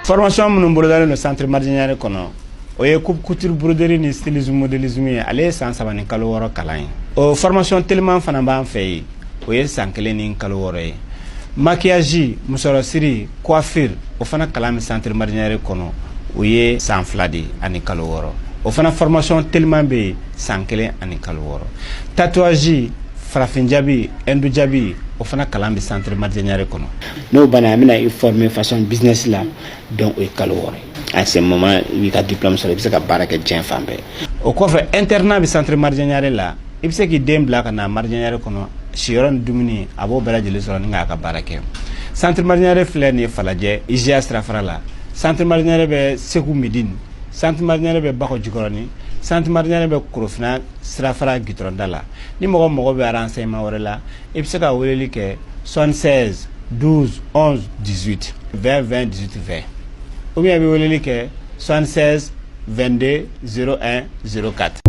Formation minnu bolodalen no centre Mardianière kɔnɔ o ye coupe couture broderie ni stylisme modélisme ye ale ye san 3 ni kalo 6 kalan ye o formation tellement fana b'an fɛ yen o ye san 1 ni kalo 6 ye maquillage musorosiri coiffure o fana kalan mi centre Mardianière kɔnɔ o ye san 2 de ani kalo 6 o fana formation tellement be san 1 ani kalo 6 tatouage farafin jabi endu jabi o fana kalan bi centre Mardianière kɔnɔ no bana amina i former façon business la donc o kalo 6 à ce moment i ka diplôme sɔrɔ i bɛ se ka baara kɛ diɲɛ fan bɛɛ o kɔfɛ internat bi centre Mardianière la i bɛ se k'i den bila ka na Mardianière kɔnɔ siyɔrɔ ni dumuni a b'o bɛɛ lajɛlen sɔrɔ ni k'a ka baara kɛ centre Mardianière filɛ nin ye Falajɛ IGA sirafara la centre Mardianière bɛ Segu Midine centre Mardianière bɛ Bakɔ Jikɔrɔni centre Mardianière bɛ Korofina sirafara gitɔrɔnda la ni mɔgɔ bɛ renseignement wɛrɛ la i bɛ se ka weleli kɛ 76 12 11 18 20 20 18 20 ou bien i bɛ weleli kɛ 76 22 01 04.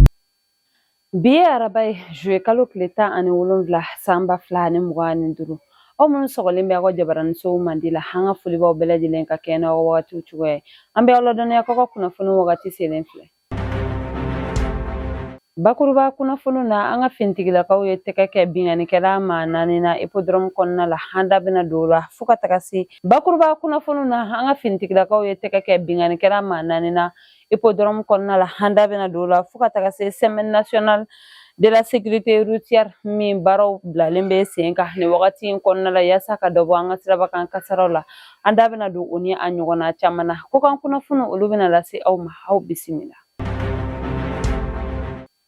Bi ye araba ye juye kalo tile 17 san 2025 aw minnu sɔgɔlen bɛ aw ka jabaranisow mandi la an ka foli b'aw bɛɛ lajɛlen ka kɛnɛ aw wagatiw cogoya ye an bɛ aw ladɔnniya k'aw ka kunnafoni wagati selen filɛ bakuruba kunnafoni na an ka fintigilakaw ye tɛgɛ kɛ binganikɛla maa 4 na hippodrome kɔnɔna la an da bɛna don o la fo ka taga se bakuruba kunnafoni na an ka fintigilakaw ye tɛgɛ kɛ binganikɛla maa 4 na hippodrome kɔnɔna la an da bɛna don o la fo ka taga se semaine nationale de la sécurité routière min baaraw bilalen bɛ sen kan nin wagati in kɔnɔna la yaasa ka dɔ bɔ an ka sirabakan kasaraw la an da bɛna don o ni a ɲɔgɔnna caman na ko kan kunnafoni olu bɛna lase aw ma aw bisimila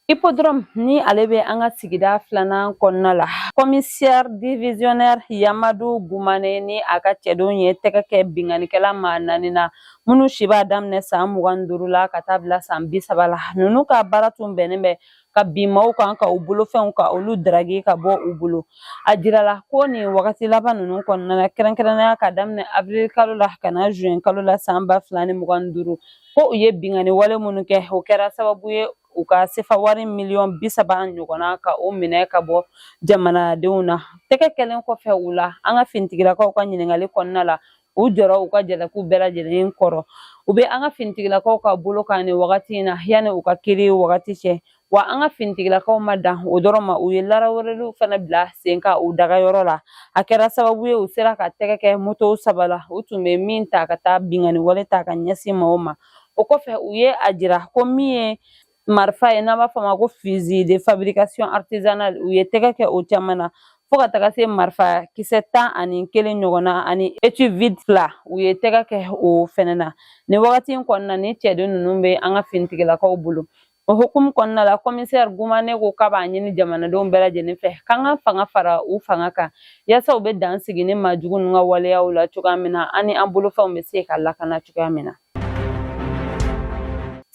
hippodrome ni ale bɛ an ka sigida 2nan kɔnɔna la commissaire divisionnaire Yamadu Gumane ni a ka cɛdenw ye tɛgɛ kɛ binganikɛla maa 4 na minnu si b'a daminɛ san 25 la ka taa bila san 30 la ninnu ka baara tun bɛnnen bɛ ka bin maaw kan ka u bolofɛnw ka olu daragi ka bɔ u bolo a jirala ko nin wagati laban ninnu kɔnɔna la kɛrɛnkɛrɛnnenya ka daminɛ avril kalo la ka na juin kalo la san 2025 ko u ye bingani wale minnu kɛ o kɛra sababu ye u ka sefa wari miliyɔn 30 ɲɔgɔnna ka o minɛ ka bɔ jamanadenw na tɛgɛ kɛlen kɔfɛ u la an ka fintigilakaw ka ɲininkali kɔnɔna la u jɔra u ka jalakuu bɛɛ lajɛlen kɔrɔ u bɛ an ka fintigilakaw ka bolo kan nin wagati in na yanni u ka kiiri wagati cɛ wa an ka fintigilakaw ma dan o dɔrɔn ma u ye laraweleliw fana bila sen kan u dagayɔrɔ la a kɛra sababu ye u sera ka tɛgɛ kɛ moto 3 la u tun bɛ min ta ka taa bingani wale ta ka ɲɛsin maaw ma o kɔfɛ u ye a jira ko min ye marifa ye n'an b'a fɔ ma ko fusil de fabrication artisanale u ye tɛgɛ kɛ o caman na fo ka taga se marifa kisɛ 11 ɲɔgɔnna ani étui vide 2 u ye tɛgɛ kɛ o fɛnɛ na nin wagati in kɔnɔna ni cɛden ninnu bɛ an ka fintigilakaw bolo o hukumu kɔnɔna la commissaire Gumane ko k'a b'a ɲini jamanadenw bɛɛ lajɛlen fɛ k'an ka fanga fara u fanga kan yaasa u bɛ dan sigi ni maajugu ninnu ka waleyaw la cogoya min na ani an bolofɛnw bɛ se ka lakana cogoya min na.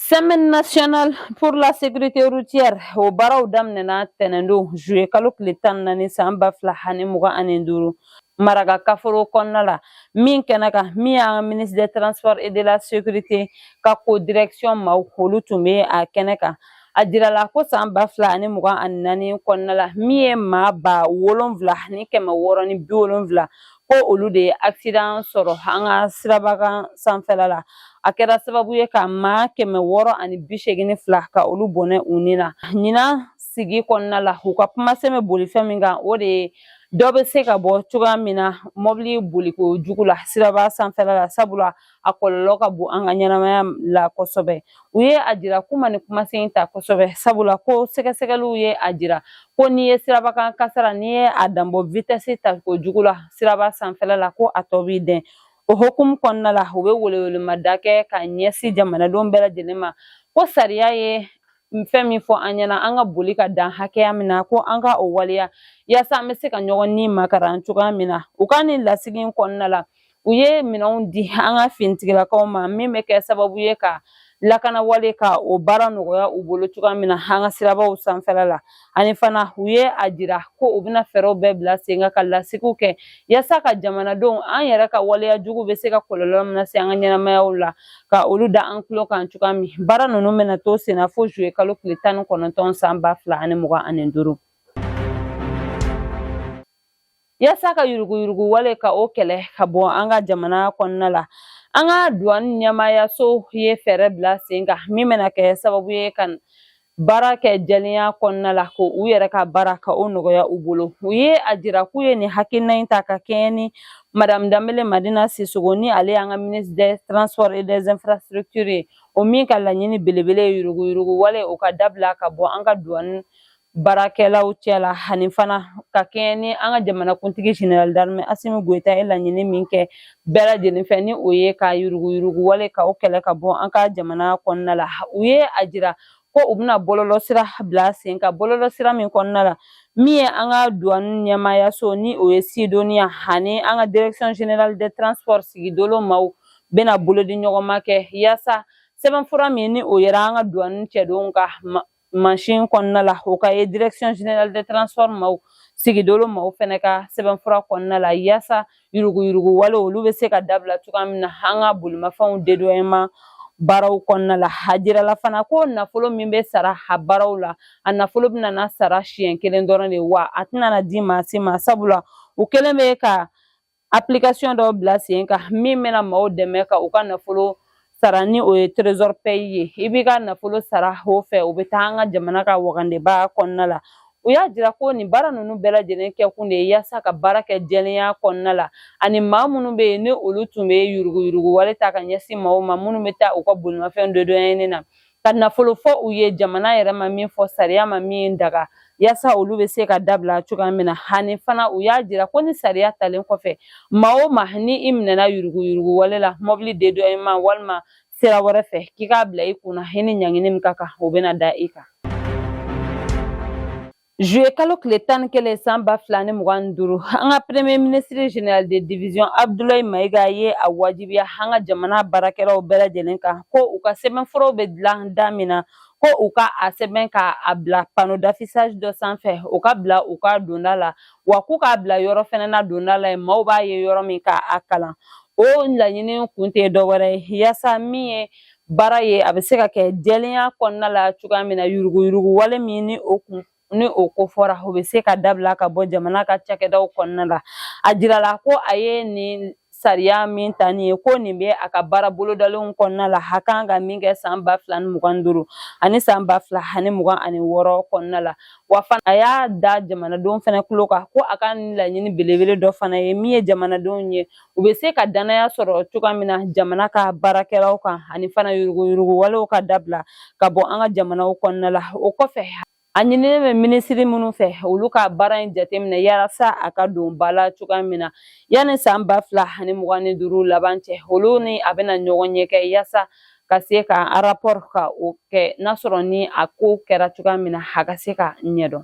Semaine nationale pour la sécurité routière o baaraw daminɛna tɛnɛndon juillet kalo tile 14 san 2025 Maraga kaforo kɔnɔna la min kɛnɛ kan min y'an ministre des transports et de la sécurité ka ko direction maaw olu tun bɛ a kɛnɛ kan a jirala ko san 2024 kɔnɔna la min ye maa 7,670 ko olu de ye accident sɔrɔ an ka sirabakan sanfɛla la a kɛra sababu ye ka maa 682 ka olu bɔnɛ u ni na ɲinan sigi kɔnɔna la u ka kumasɛmɛ boli fɛn min kan o de ye dɔ bɛ se ka bɔ cogoya min na mɔbili boliko jugu la siraba sanfɛla la sabula a kɔlɔlɔ ka bon an ka ɲɛnamaya la kosɛbɛ u ye a jira k'u ma ni kumasen ta kosɛbɛ sabula ko sɛgɛsɛgɛliw ye a jira ko n'i ye sirabakan kasara n'i ye a danbɔ vitesse ta ko jugu la siraba sanfɛla la ko a tɔ b'i dɛn o hukumu kɔnɔna la u bɛ welewelemada kɛ ka ɲɛsin jamanadenw bɛɛ lajɛlen ma ko sariya ye fɛn min fɔ an ɲɛna an ka boli ka dan hakɛya min na ko an ka o waleya yaasa an bɛ se ka ɲɔgɔn ni makaran cogoya min na u ka nin lasigi kɔnɔna la u ye minɛnw di an ka fintigilakaw ma min bɛ kɛ sababu ye ka lakana wale ka o baara nɔgɔya u bolo cogoya min na an ka sirabaw sanfɛla la ani fana u ye a jira ko u bɛna fɛɛrɛw bɛɛ bila sen kan ka lasigiw kɛ yaasa ka jamanadenw an yɛrɛ ka waleya jugu bɛ se ka kɔlɔlɔ min lase an ka ɲɛnamayaw la ka olu da an tulo kan cogoya min baara ninnu bɛna to sen na fo juillet kalo tile 19 san 2025. yasa ka yurugu wale ka o kɛlɛ ka bɔ an ka jamana kɔnɔna la. An ka douane ɲɛmaayaso ye fɛɛrɛ bila sen kan min bɛna kɛ sababu ye ka baara kɛ jɛlenya kɔnɔna la ko u yɛrɛ ka baara ka o nɔgɔya u bolo. U ye a jira k'u ye nin hakilina in ta ka kɛɲɛ ni Madame Danbele Madina Sissoco ni ale y'an ka ministre des transports et des infrastructures ye. O min ka laɲini belebele ye yurugu wale o ka dabila ka bɔ an ka douane baarakɛlaw cɛ la ani fana ka kɛɲɛ ni an ka jamanakuntigi général d'armée Assimi Goïta ye laɲini min kɛ bɛɛ lajɛlen fɛ ni o ye ka yurugu wale ka o kɛlɛ ka bɔ an ka jamana kɔnɔna la. U ye a jira ko u bɛna bɔlɔlɔsira bila sen kan bɔlɔlɔsira min kɔnɔna la min ye an ka douane ɲɛmaayaso ni o ye Sidonia ani an ka direction générale des transports sigidolo maaw bɛna bolodi ɲɔgɔnma kɛ yaasa sɛbɛnfura min ni o yera an ka douane cɛdenw ka machine kɔnɔna la o ka ye direction générale des transports maaw sigidolo maaw fɛnɛ ka sɛbɛnfura kɔnɔna la yaasa yurugu wale olu bɛ se ka dabila cogoya min na an ka bolimafɛnw dédoyement baaraw kɔnɔna la. A jirala fana ko nafolo min bɛ sara a baaraw la a nafolo bɛna na sara siɲɛ kelen dɔrɔn de wa a tɛna na di maa si ma sabula u kɛlen bɛ ka application dɔw bila sen kan min bɛna maaw dɛmɛ ka u ka nafolo sara ni o ye trésor paye ye i b'i ka nafolo sara o fɛ u bɛ taa an ka jamana ka wagandeba kɔnɔna la. U y'a jira ko nin baara ninnu bɛɛ lajɛlen kɛkun de ye yaasa ka baara kɛ jɛlenya kɔnɔna la ani maa minnu bɛ yen ni olu tun bɛ yurugu wale ta ka ɲɛsin maaw ma minnu bɛ taa u ka bolimafɛn dodoɲini na ka nafolo fɔ u ye jamana yɛrɛ ma min fɔ sariya ma min daga yaasa olu bɛ se ka dabila cogoya min na ani fana u y'a jira ko ni sariya talen kɔfɛ maa o maa ni i minɛna yurugu wale la mobili dédoyement walima sira wɛrɛ fɛ k'i k'a bila i kunna i ni ɲangini min ka kan o bɛna da i kan. Juillet kalo tile 11 san 2025 an ka premier ministre général de division Abdoulaye Mayiga ye a wajibiya an ka jamana baarakɛlaw bɛɛ lajɛlen kan ko u ka sɛbɛnfuraw bɛ dilan da min na ko u ka a sɛbɛn ka a bila panneau d'affichage dɔ sanfɛ u ka bila u ka donda la wa k'u k'a bila yɔrɔ fɛnɛ na donda la yen maaw b'a ye yɔrɔ min k'a kalan. O laɲini kun tɛ dɔwɛrɛ ye yaasa min ye baara ye a bɛ se ka kɛ jɛlenya kɔnɔna la cogoya min na yurugu wale min ni o ko fɔra o bɛ se ka dabila ka bɔ jamana ka cakɛdaw kɔnɔna la. A jirala ko a ye nin sariya min ta nin ye ko nin bɛ a ka baara bolodalenw kɔnɔna la a kan ka min kɛ san 2025 ani san 2026 kɔnɔna la wa fana a y'a da jamanadenw fana tulo kan ko a ka nin laɲini belebele dɔ fana ye min ye jamanadenw ye u bɛ se ka danaya sɔrɔ cogoya min na jamana ka baarakɛlaw kan ani fana yurugu walew ka dabila ka bɔ an ka jamanaw kɔnɔna la. O kɔfɛ a ɲininen bɛ minisiri minnu fɛ olu ka baara in jateminɛ yaasa a ka don ba la cogoya min na yanni san 2025 laban cɛ olu ni a bɛna ɲɔgɔn ɲɛ kɛ yaasa ka se ka rapport ka o kɛ n'a sɔrɔ ni a ko kɛra cogoya min na a ka se ka ɲɛdɔn.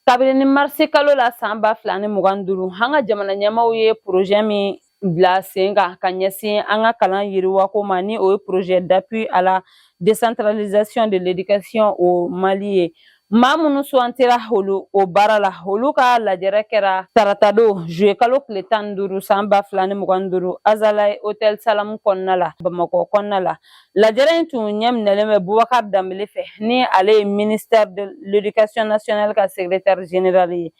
Kabini ni marisi kalo la san 2025 an ka jamana ɲɛmaaw ye projet min bila sen kan ka ɲɛsin an ka kalan yiriwako ma ni o ye projet d'appui à la décentralisation de l'éducation au Mali ye. Maa minnu sugantira o baara la olu ka lajɛrɛ kɛra tarata don juillet kalo tile 15 san 2025 Azalaï hôtel Salamu kɔnɔna la Bamakɔ kɔnɔna la. Lajɛrɛ in tun ɲɛminɛlen bɛ Boubacar Dambele fɛ ni ale ye ministère de l'éducation nationale ka secrétaire général ye.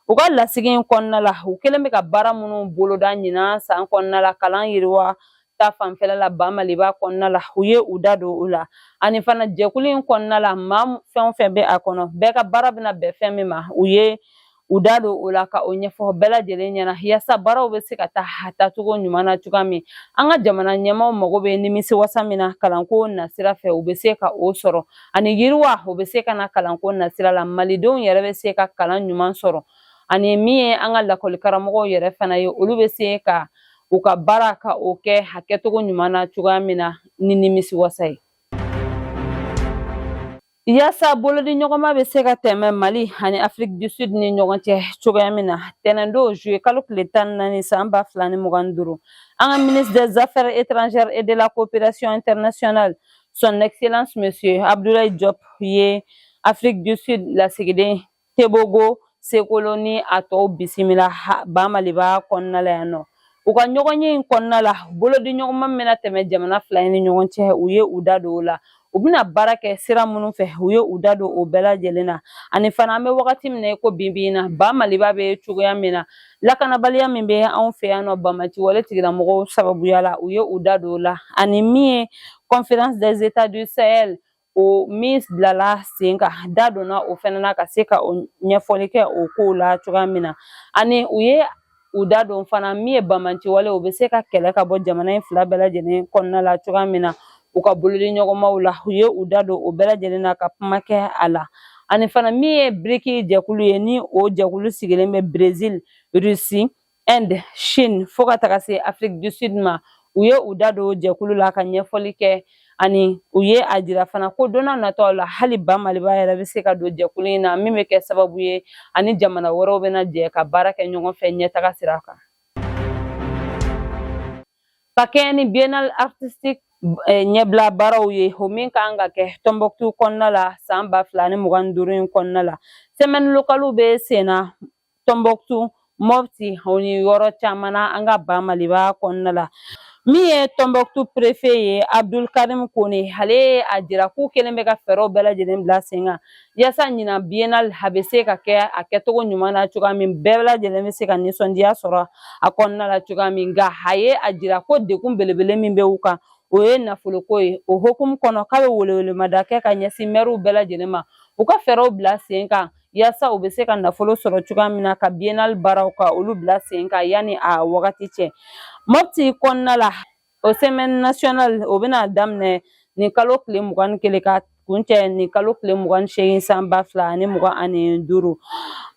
U ka lasigi in kɔnɔna la u kɛlen bɛ ka baara minnu boloda ɲinan san kɔnɔna la kalan yiriwa ta fanfɛla la Bamaliba kɔnɔna la u ye u da don o la ani fana jɛkulu in kɔnɔna la maa fɛn o fɛn bɛ a kɔnɔ bɛɛ ka baara bɛna bɛn fɛn min ma u ye u da don o la ka o ɲɛfɔ bɛɛ lajɛlen ɲɛna yaasa baaraw bɛ se ka taa tacogo ɲuman na cogoya min an ka jamana ɲɛmaaw mago bɛ nimisiwasa min na kalanko nasira fɛ u bɛ se ka o sɔrɔ ani yiriwa u bɛ se ka na kalanko nasira la malidenw yɛrɛ bɛ se ka kalan ɲuman sɔrɔ ani min ye an ka lakɔli karamɔgɔw yɛrɛ fana ye olu bɛ se ka u ka baara ka o kɛ hakɛtogo ɲuman na cogoya min na ni nimisiwasa ye. Yaasa bolodi ɲɔgɔnma bɛ se ka tɛmɛ Mali ani Afrique du Sud ni ɲɔgɔn cɛ cogoya min na tɛnɛndon juillet kalo tile 14 san 2025 an ka ministre des affaires étrangères et de la coopération internationale son excellence monsieur Abdoulaye Diop ye Afrique du Sud lasigiden Tebogo Sekolo ni a tɔw bisimila Bamaliba kɔnɔna la yan nɔ. U ka ɲɔgɔnye in kɔnɔna la bolodi ɲɔgɔnma bɛna tɛmɛ jamana fila ni ɲɔgɔn cɛ u ye u da don o la u bɛna baara kɛ sira minnu fɛ u ye u da don o bɛɛ lajɛlen na ani fana an bɛ wagati min na ko bi in na ba Maliba bɛ cogoya min na lakanabaliya min bɛ anw fɛ yan nɔ Bamati wale tigilamɔgɔw sababuya la u ye u da don o la ani min ye conférence des états du Sahel o min bilala sen kan da donna o fana na ka se ka o ɲɛfɔli kɛ o kow la cogoya min na ani u ye u da don fana min ye Bamati wale o bɛ se ka kɛlɛ ka bɔ jamana in fila bɛɛ lajɛlen kɔnɔna la cogoya min na u ka bolodi ɲɔgɔnmaw la u ye u da don o bɛɛ lajɛlen na ka kuma kɛ a la ani fana min ye BRICS jɛkulu ye ni o jɛkulu sigilen bɛ Brésil, Russie, Inde, Chine fo ka taga se Afrique du Sud ma u ye u da don jɛkulu la ka ɲɛfɔli kɛ ani u ye a jira fana ko donna nataw la hali ba Maliba yɛrɛ bɛ se ka don jɛkulu in na min bɛ kɛ sababu ye ani jamana wɛrɛw bɛna jɛ ka baara kɛ ɲɔgɔn fɛ ɲɛtaga sira kan. Ka kɛɲɛ ni Biennale artistique ɲɛbila baaraw ye o min kan ka kɛ Tombouctou kɔnɔna la san 2025 in kɔnɔna la semaine locale bɛ sen na Tombouctou, Mopti o ni yɔrɔ caman na an ka ba Maliba kɔnɔna la min ye Tombouctou préfet ye Abdul Karim Kone ale a jira k'u kelen bɛ ka fɛɛrɛw bɛɛ lajɛlen bila sen kan yasa ɲina Biennale a bɛ se ka kɛ a kɛcogo ɲuman na cogoya min bɛɛ lajɛlen bɛ se ka nisɔndiya sɔrɔ a kɔnɔna la cogoya min nka a ye a jira ko degun belebele min bɛ u kan o ye nafoloko ye o hukumu kɔnɔ k'a bɛ welewelemada kɛ ka ɲɛsin maires bɛɛ lajɛlen ma u ka fɛɛrɛw bila sen kan yasa u bɛ se ka nafolo sɔrɔ cogoya min na ka Biennale baaraw ka olu bila sen kan yanni a wagati cɛ Mopti kɔnɔna la o semaine nationale o bɛna daminɛ nin kalo tile 21 ka kuncɛ nin kalo tile 28 san 2025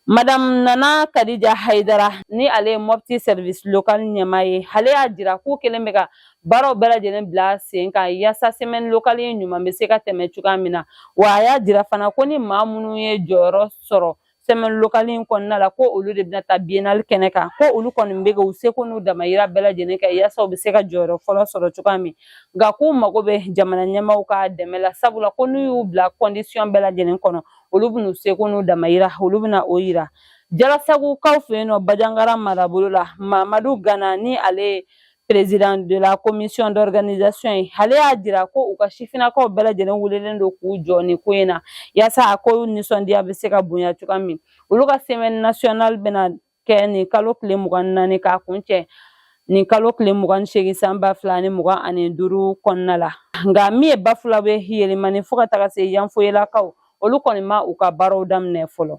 Madame Nana Kadija Haidara ni ale ye Mopti service local ɲɛmaa ye ale y'a jira k'u kelen bɛ ka baaraw bɛɛ lajɛlen bila sen kan yasa semaine locale in ɲuman bɛ se ka tɛmɛ cogoya min na wa a y'a jira fana ko ni maa minnu ye jɔyɔrɔ sɔrɔ semaine locale in kɔnɔna la ko olu de bɛna taa Biennale kɛnɛ kan ko olu kɔni bɛ u seko n'u damayira bɛɛ lajɛlen kɛ yasa u bɛ se ka jɔyɔrɔ fɔlɔ sɔrɔ cogoya min nka k'u mago bɛ jamana ɲɛmaaw ka dɛmɛ la sabula ko n'u y'u bila condition bɛɛ lajɛlen kɔnɔ olu bɛna seko n'u damayira olu bɛna o yira Jalasagukaw fɛ yen nɔ Bajangara marabolo la Mamadu Gana ni ale président de la commission d'organisation ye ale y'a jira ko u ka sifinnakaw bɛɛ lajɛlen welelen don k'u jɔ nin ko in na yasa a ko nisɔndiya bɛ se ka bonya cogoya min olu ka semaine nationale bɛna kɛ nin kalo tile 24 k'a kuncɛ nin kalo tile 28 san 2025 kɔnɔna la nka min ye Bafulabe bɛ yɛlɛmani fo ka taga se Yanfoyilakaw olu kɔni ma u ka baaraw daminɛ fɔlɔ.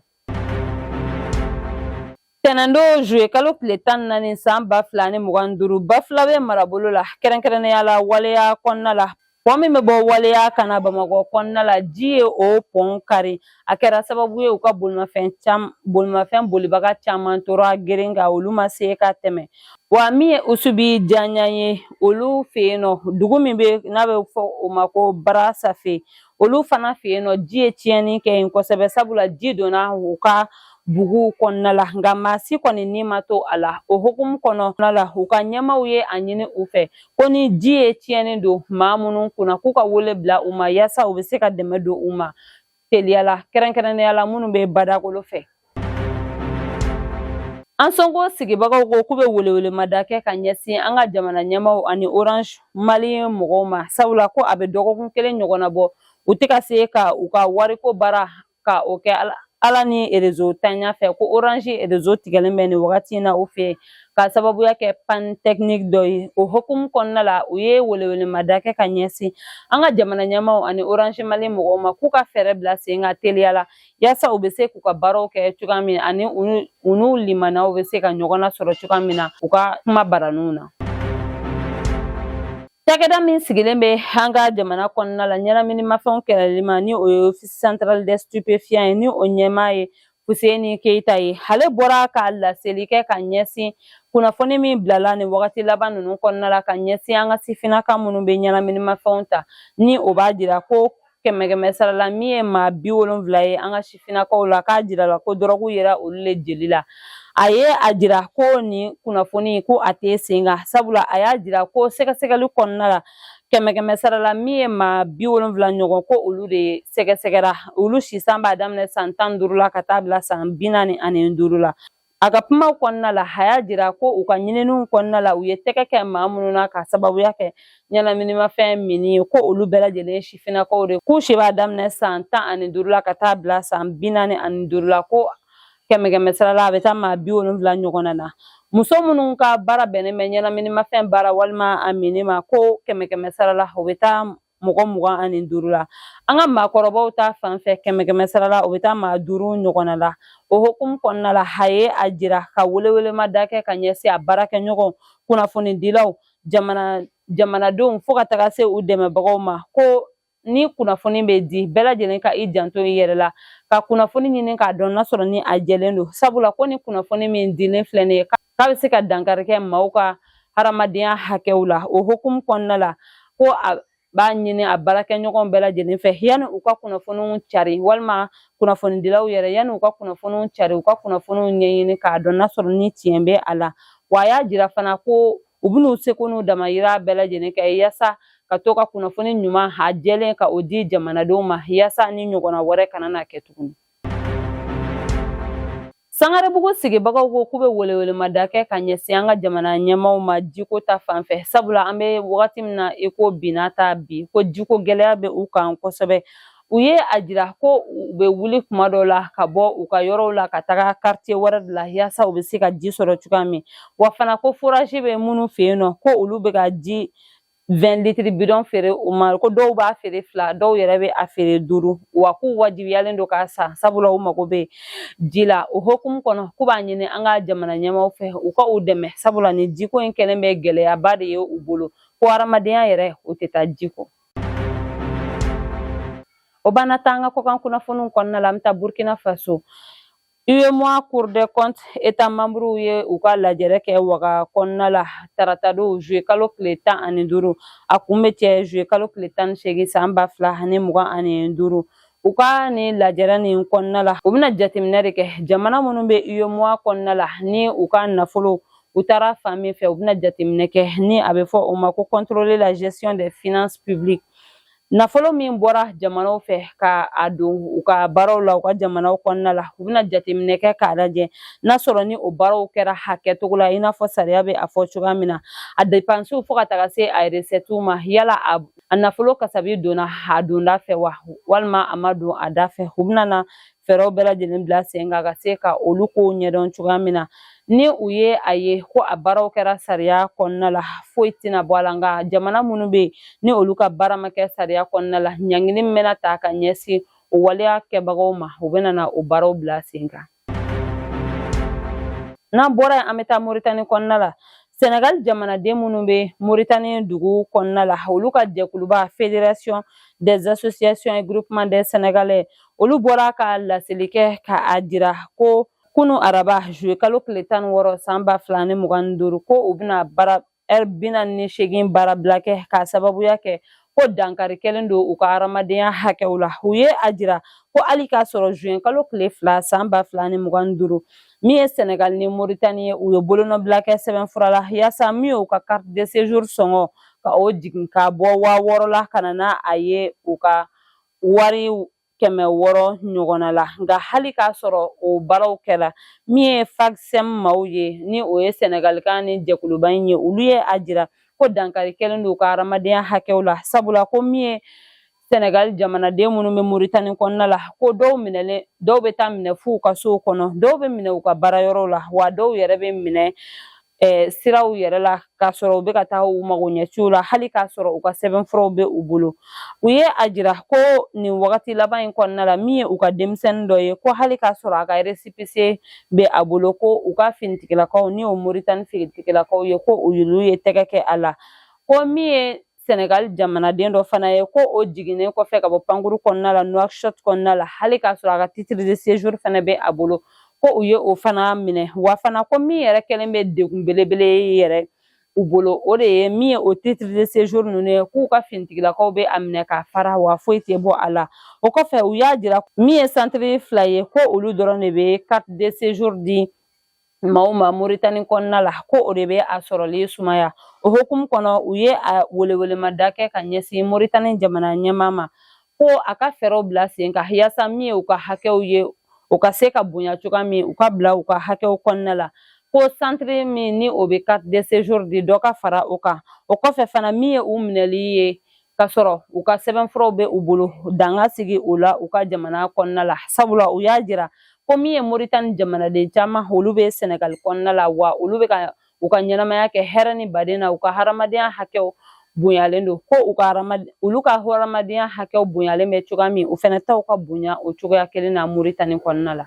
Tɛnɛndo juillet kalo tile 14 san 2025 Bafulabe marabolo la kɛrɛnkɛrɛnnenya la waleya kɔnɔna la pɔn min bɛ bɔ waleya kana Bamakɔ kɔnɔna la ji ye o pɔn kari a kɛra sababu ye u ka bolimafɛn bolibaga caman tora geren kan olu ma se ka tɛmɛ wa min ye Usubi Janɲa ye olu fɛ yen nɔ dugu min bɛ n'a bɛ fɔ o ma ko Barasafe olu fana fɛ yen nɔ ji ye tiɲɛni kɛ yen kosɛbɛ sabula ji donna u ka bugu kɔnɔna la nka maa si kɔni ni ma to a la o hukumu kɔnɔna la u ka ɲɛmaaw ye a ɲini u fɛ ko ni ji ye tiɲɛni don maa minnu kunna k'u ka wele bila u ma yasa u bɛ se ka dɛmɛ don u ma teliya la kɛrɛnkɛrɛnnenya la minnu bɛ badakolo fɛ. An sɔnko sigibagaw ko k'u bɛ welewelemada kɛ ka ɲɛsin an ka jamana ɲɛmaaw ani Orange Mali mɔgɔw ma sabula ko a bɛ dɔgɔkun kelen ɲɔgɔnna bɔ u tɛ ka se ka u ka wariko baara ka o kɛ ala ni réseau tanya fɛ ko Orange réseau tigɛlen bɛ nin wagati in na u fɛ ka sababuya kɛ panne technique dɔ ye o hukumu kɔnɔna la u ye welewelemada kɛ ka ɲɛsin an ka jamana ɲɛmaaw ani Orange Mali mɔgɔw ma k'u ka fɛɛrɛ bila sen kan teliya la yasa u bɛ se k'u ka baaraw kɛ cogoya min ani u n'u limanaw bɛ se ka ɲɔgɔn sɔrɔ cogoya min na u ka kuma baraninw na. Cakɛda min sigilen bɛ an ka jamana kɔnɔna la ɲɛnaminimafɛnw kɛlɛli ma ni o ye Office Central des Stupéfiants ye ni o ɲɛmaa ye Fuseni Keyita ye ale bɔra ka laseli kɛ ka ɲɛsin kunnafoni min bilala nin wagati laban ninnu kɔnɔna la ka ɲɛsin an ka sifinnaka minnu bɛ ɲɛnaminimafɛnw ta ni o b'a jira ko kɛmɛ sara la min ye maa 70 ye an ka sifinnakaw la k'a jira la ko dɔrɔgu yera olu le jeli la a ye a jira ko nin kunnafoni ko a tɛ sen kan sabula a y'a jira ko sɛgɛsɛgɛli kɔnɔna la kɛmɛ sara la min ye maa 70 ɲɔgɔn ko olu de sɛgɛsɛgɛra olu sisan b'a daminɛ san 15 la ka taa bila san 45 la aga kuma kɔnɔna la haya jira ko u ka ɲininiw kɔnɔna la u ye tɛgɛ kɛ maa minnu na ka sababuya kɛ ɲɛnaminimafɛn minni ye ko olu bɛɛ lajɛlen sifinnakaw de k'u si b'a daminɛ san 15 la ka taa bila san 45 la ko kɛmɛ sara la a bɛ taa maa 70 ɲɔgɔnna na muso minnu ka baara bɛnnen bɛ ɲɛnaminimafɛn baara walima a minni ma ko kɛmɛ sara la u bɛ taa mɔgɔ 25 la an ka maakɔrɔbaw ta fan fɛ kɛmɛ sara la u bɛ taa maa 5 ɲɔgɔnna la o hukumu kɔnɔna la a ye a jira ka welewelema da kɛ ka ɲɛsin a baarakɛɲɔgɔn kunnafonidilaw jamanadenw fo ka taga se u dɛmɛbagaw ma ko ni kunnafoni bɛ di bɛɛ lajɛlen ka i janto i yɛrɛ la ka kunnafoni ɲini k'a dɔn n'a sɔrɔ ni a jɛlen don sabula ko ni kunnafoni min dilen filɛ nin ye k'a bɛ se ka dankari kɛ maaw ka hadamadenya hakɛw la o hukumu kɔnɔna la ko a b'a ɲini a baarakɛɲɔgɔn bɛɛ lajɛlen fɛ yanni u ka kunnafoniw cari walima kunnafonidilaw yɛrɛ yanni u ka kunnafoniw cari u ka kunnafoniw ɲɛɲini k'a dɔn n'a sɔrɔ ni tiɲɛ bɛ a la wa a y'a jira fana ko u bɛn'u seko n'u damayira bɛɛ lajɛlen kɛ yaasa ka to ka kunnafoni ɲuman a jɛlen ka o di jamanadenw ma yaasa ni ɲɔgɔnna wɛrɛ kana na kɛ tuguni. Sangarebugu sigibagaw ko k'u bɛ welewelemada kɛ ka ɲɛsin an ka jamana ɲɛmaaw ma jiko ta fanfɛ sabula an bɛ wagati min na i ko binna ta bi ko jiko gɛlɛya bɛ u kan kosɛbɛ u ye a jira ko u bɛ wuli kuma dɔw la ka bɔ u ka yɔrɔw la ka taga quartier wɛrɛ de la yaasa u bɛ se ka ji sɔrɔ cogoya min wa fana ko forage bɛ minnu fɛ yen nɔ ko olu bɛ ka ji 20 litres bidon feere u ma ko dɔw b'a feere 2 dɔw yɛrɛ bɛ a feere 5 wa k'u wajibiyalen don k'a san sabula u mago bɛ ji la o hukumu kɔnɔ k'u b'a ɲini an ka jamana ɲɛmaaw fɛ u ka u dɛmɛ sabula ni jiko in kɛlen bɛ gɛlɛyaba de ye u bolo ko hadamadenya yɛrɛ o tɛ taa ji kɔ. O bana ta an ka kɔkan kunnafoniw kɔnɔna la an bɛ taa Burkina Faso UEMOA Cour des comptes État membre ye u ka lajɛrɛ kɛ waga kɔnɔna la tarata don juillet kalo tile 15 a kun bɛ cɛ juillet kalo tile 18 san 2025 u ka ni lajɛrɛ nin kɔnɔna la u bɛna jateminɛ de kɛ jamana minnu bɛ UEMOA kɔnɔna la ni u ka nafolo u taara fan min fɛ u bɛna jateminɛ kɛ ni a bɛ fɔ o ma ko contrôler la gestion des finances publiques nafolo min bɔra jamanaw fɛ ka a don u ka baaraw la u ka jamanaw kɔnɔna la u bɛna jateminɛ kɛ k'a lajɛ n'a sɔrɔ ni o baaraw kɛra hakɛtogo la i n'a fɔ sariya bɛ a fɔ cogoya min na a dépenses fo ka taga se a recettes ma yala a nafolo kasabi donna a donda fɛ wa walima a ma don a da fɛ u bɛna na fɛɛrɛw bɛɛ lajɛlen bila sen kan ka se ka olu kow ɲɛdɔn cogoya min na ni u ye a ye ko a baaraw kɛra sariya kɔnɔna la foyi tɛna bɔ a la nka jamana minnu bɛ yen ni olu ka baara ma kɛ sariya kɔnɔna la ɲangini min bɛna ta ka ɲɛsin o waleya kɛbagaw ma u bɛna na o baaraw bila sen kan. N'an bɔra yen an bɛ taa Moritani kɔnɔna la Sénégal jamanaden minnu bɛ Moritani dugu kɔnɔna la olu ka jɛkuluba Fédération des associations et groupements des Sénégalais olu bɔra ka laseli kɛ k'a jira ko kunu araba juillet kalo tile 16 san 2025 ko u bɛna baara heure 48 baara bila kɛ k'a sababuya kɛ ko dankari kɛlen don u ka hadamadenya hakɛw la u ye a jira ko hali k'a sɔrɔ juin kalo tile 2 san 2025 min ye Sénégal ni Moritani ye u ye bolonɔbila kɛ sɛbɛnfura la yaasa min y'u ka carte de séjour sɔngɔ ka o jigin ka bɔ 6000 la ka na n'a a ye u ka wari 600 ɲɔgɔnna la nka hali k'a sɔrɔ o baaraw kɛra min ye FACSEM maaw ye ni o ye Sénégalkan ni jɛkuluba in ye olu ye a jira ko dankari kɛlen don u ka hadamadenya hakɛw la sabula ko min ye Sénégal jamanaden minnu bɛ Moritani kɔnɔna la ko dɔw bɛ taa minɛ f'u ka sow kɔnɔ dɔw bɛ minɛ u ka baarayɔrɔw la wa dɔw yɛrɛ bɛ minɛ siraw yɛrɛ la k'a sɔrɔ u bɛ ka taa u magoɲɛciw la hali k'a sɔrɔ u ka sɛbɛnfuraw bɛ u bolo u ye a jira ko nin wagati laban in kɔnɔna la min ye u ka denmisɛnnin dɔ ye ko hali k'a sɔrɔ a ka récépissé bɛ a bolo ko u ka finitigilakaw ni o Moritani finitigilakaw ye ko olu ye tɛgɛ kɛ a la ko min ye Sénégal jamanaden dɔ fana ye ko o jiginnen kɔfɛ ka bɔ pankuru kɔnɔna la Nouakchott kɔnɔna la hali k'a sɔrɔ a ka titre de séjour fana bɛ a bolo ko u ye o fana minɛ wa fana ko min yɛrɛ kɛlen bɛ degun belebele yɛrɛ u bolo o de ye min ye o titre de séjour ninnu ye k'u ka finitigilakaw bɛ a minɛ k'a fara wa foyi tɛ bɔ a la o kɔfɛ u y'a jira min ye centre 2 ye ko olu dɔrɔn de bɛ carte de séjour di maaw ma Moritani kɔnɔna la ko o de bɛ a sɔrɔli sumaya o hukumu kɔnɔ u ye a welewelemada kɛ ka ɲɛsin Moritani jamana ɲɛmaa ma ko a ka fɛɛrɛw bila sen kan yaasa min ye u ka hakɛw ye o ka se ka bonya cogoya min u ka bila u ka hakɛw kɔnɔna la ko centre min ni o bɛ carte de séjour di dɔ ka fara o kan o kɔfɛ fana min ye u minɛli ye ka sɔrɔ u ka sɛbɛnfuraw bɛ u bolo danga sigi o la u ka jamana kɔnɔna la sabula u y'a jira ko min ye Moritani jamanaden caman olu bɛ Senegal kɔnɔna la wa olu bɛ ka u ka ɲɛnamaya kɛ hɛrɛ ni baden na u ka hadamadenya hakɛw bonyalen don ko olu ka hadamadenya hakɛw bonyalen bɛ cogoya min u fɛnɛ taw ka bonya o cogoya kelen na Moritani kɔnɔna la.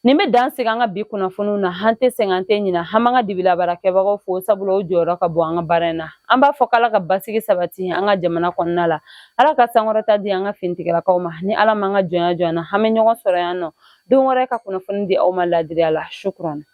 Nin bɛ dan sigi an ka bi kunnafoniw na an tɛ sɛgɛn an tɛ ɲinɛ an b'an ka dibila baarakɛbagaw fo sabula o jɔyɔrɔ ka bon an ka baara in na an b'a fɔ k'Ala ka basigi sabati an ka jamana kɔnɔna la Ala ka sankɔrɔta di an ka finitigilakaw ma ni Ala m'an ka jɔnya jɔ an na an bɛ ɲɔgɔn sɔrɔ yan nɔ don wɛrɛ ka kunnafoni di aw ma ladiriya la shukran.